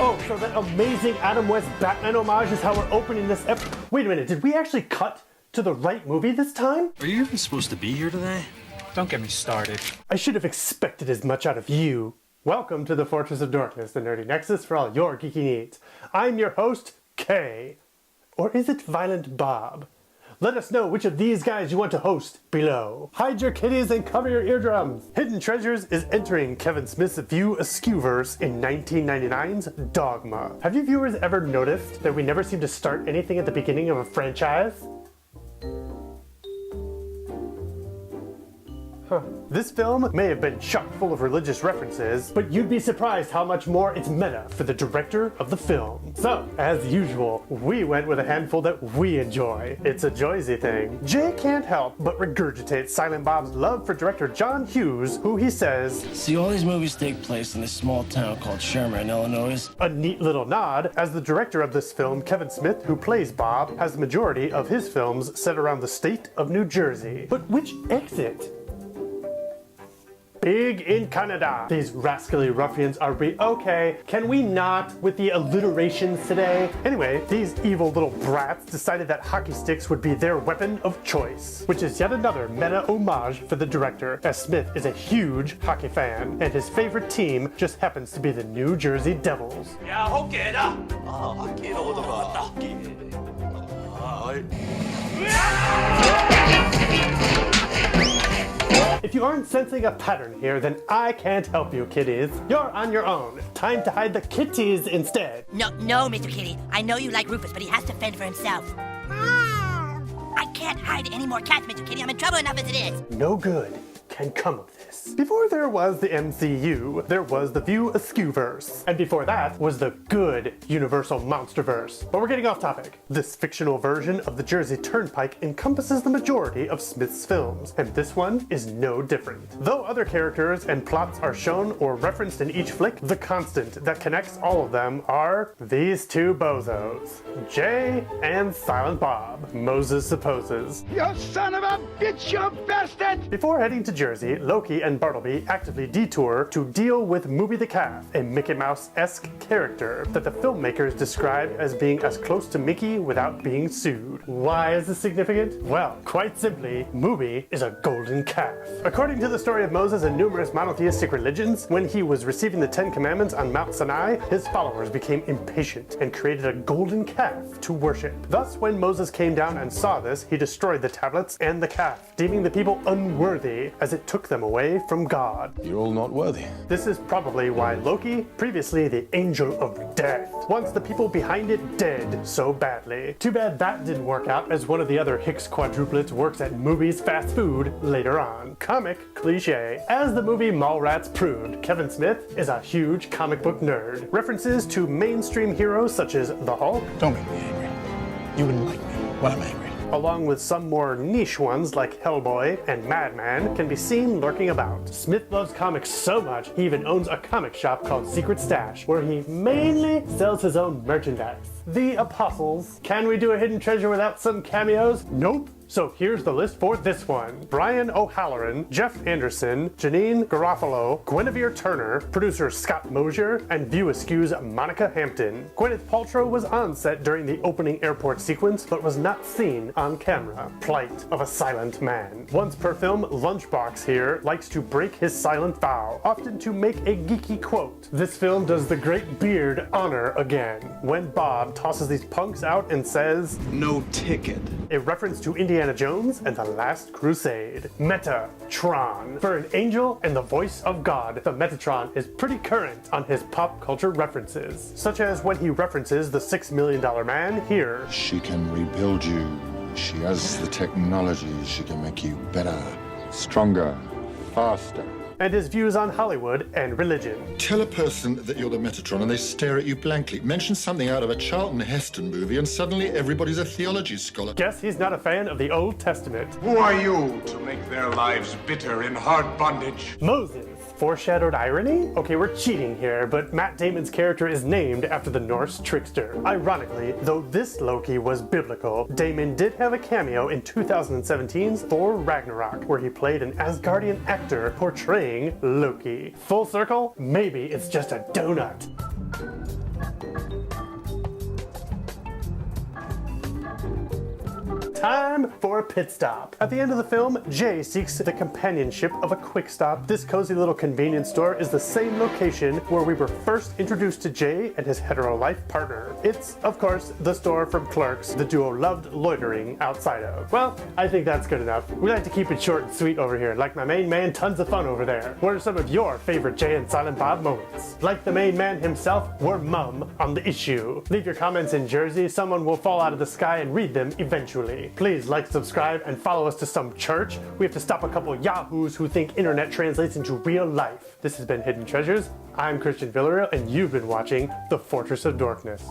Oh, so that amazing Adam West Batman homage is how we're opening this Wait a minute, did we actually cut to the right movie this time? Are you even supposed to be here today? Don't get me started. I should have expected as much out of you. Welcome to the Fortress of Dorkness, the nerdy nexus for all your geeky needs. I'm your host, Kay. Or is it Violent Bob? Let us know which of these guys you want to host below. Hide your kitties and cover your eardrums. Hidden Treasures is entering Kevin Smith's Viewaskniverse in 1999's Dogma. Have you viewers ever noticed that we never seem to start anything at the beginning of a franchise? This film may have been chock full of religious references, but you'd be surprised how much more it's meta for the director of the film. So, as usual, we went with a handful that we enjoy. It's a Joyzy thing. Jay can't help but regurgitate Silent Bob's love for director John Hughes, who he says, "See, all these movies take place in this small town called Sherman, Illinois." A neat little nod, as the director of this film, Kevin Smith, who plays Bob, has the majority of his films set around the state of New Jersey. But which exit? Big in Canada. These rascally ruffians are okay, can we not with the alliterations today? Anyway, these evil little brats decided that hockey sticks would be their weapon of choice, which is yet another meta homage for the director, as Smith is a huge hockey fan, and his favorite team just happens to be the New Jersey Devils. 야, 호끼다. 호끼로 들어갔다. If you aren't sensing a pattern here, then I can't help you, kiddies. You're on your own. Time to hide the kitties instead. No, Mr. Kitty. I know you like Rufus, but he has to fend for himself. I can't hide any more cats, Mr. Kitty. I'm in trouble enough as it is. No good can come of this. Before there was the MCU, there was the Viewaskniverse. And before that was the good Universal Monsterverse. But we're getting off topic. This fictional version of the Jersey Turnpike encompasses the majority of Smith's films, and this one is no different. Though other characters and plots are shown or referenced in each flick, the constant that connects all of them are these two bozos, Jay and Silent Bob, Moses supposes. You son of a bitch, you bastard! Before heading to Jersey, Loki and Bartleby actively detour to deal with Movie the Calf, a Mickey Mouse-esque character that the filmmakers describe as being as close to Mickey without being sued. Why is this significant? Well, quite simply, Movie is a golden calf. According to the story of Moses and numerous monotheistic religions, when he was receiving the 10 Commandments on Mount Sinai, his followers became impatient and created a golden calf to worship. Thus, when Moses came down and saw this, he destroyed the tablets and the calf, deeming the people unworthy as it took them away from God. You're all not worthy. This is probably why Loki, previously the Angel of Death, wants the people behind it dead so badly. Too bad that didn't work out, as one of the other Hicks quadruplets works at Movies Fast Food later on. Comic cliche. As the movie Mallrats proved, Kevin Smith is a huge comic book nerd. References to mainstream heroes such as the Hulk. Don't make me angry. You wouldn't like me when I'm angry. Along with some more niche ones like Hellboy and Madman, can be seen lurking about. Smith loves comics so much, he even owns a comic shop called Secret Stash, where he mainly sells his own merchandise. The Apostles. Can we do a hidden treasure without some cameos? Nope. So here's the list for this one. Brian O'Halloran, Jeff Anderson, Janine Garofalo, Guinevere Turner, producer Scott Mosier, and Viewaskew's Monica Hampton. Gwyneth Paltrow was on set during the opening airport sequence, but was not seen on camera. Plight of a silent man. Once per film, Lunchbox here likes to break his silent vow, often to make a geeky quote. This film does the great beard honor again, when Bob tosses these punks out and says, "No ticket." A reference to Indiana Jones and the Last Crusade. Metatron. For an angel and the voice of God, the Metatron is pretty current on his pop culture references, such as when he references the $6 Million Man here. She can rebuild you. She has the technology. She can make you better, stronger, faster. and his views on Hollywood and religion. Tell a person that you're the Metatron and they stare at you blankly. Mention something out of a Charlton Heston movie and suddenly everybody's a theology scholar. Guess he's not a fan of the Old Testament. Who are you to make their lives bitter in hard bondage? Moses. Foreshadowed irony? Okay, we're cheating here, but Matt Damon's character is named after the Norse trickster. Ironically, though this Loki was biblical, Damon did have a cameo in 2017's Thor Ragnarok, where he played an Asgardian actor portraying Loki. Full circle? Maybe it's just a donut. Time for a pit stop. At the end of the film, Jay seeks the companionship of a quick stop. This cozy little convenience store is the same location where we were first introduced to Jay and his hetero life partner. It's, of course, the store from Clerks the duo loved loitering outside of. Well, I think that's good enough. We like to keep it short and sweet over here, like my main man, tons of fun over there. What are some of your favorite Jay and Silent Bob moments? Like the main man himself, we're mum on the issue. Leave your comments in Jersey, someone will fall out of the sky and read them eventually. Please like, subscribe, and follow us to some church. We have to stop a couple yahoos who think internet translates into real life. This has been Hidden Treasures. I'm Christian Villarreal, and you've been watching The Fortress of Dorkness.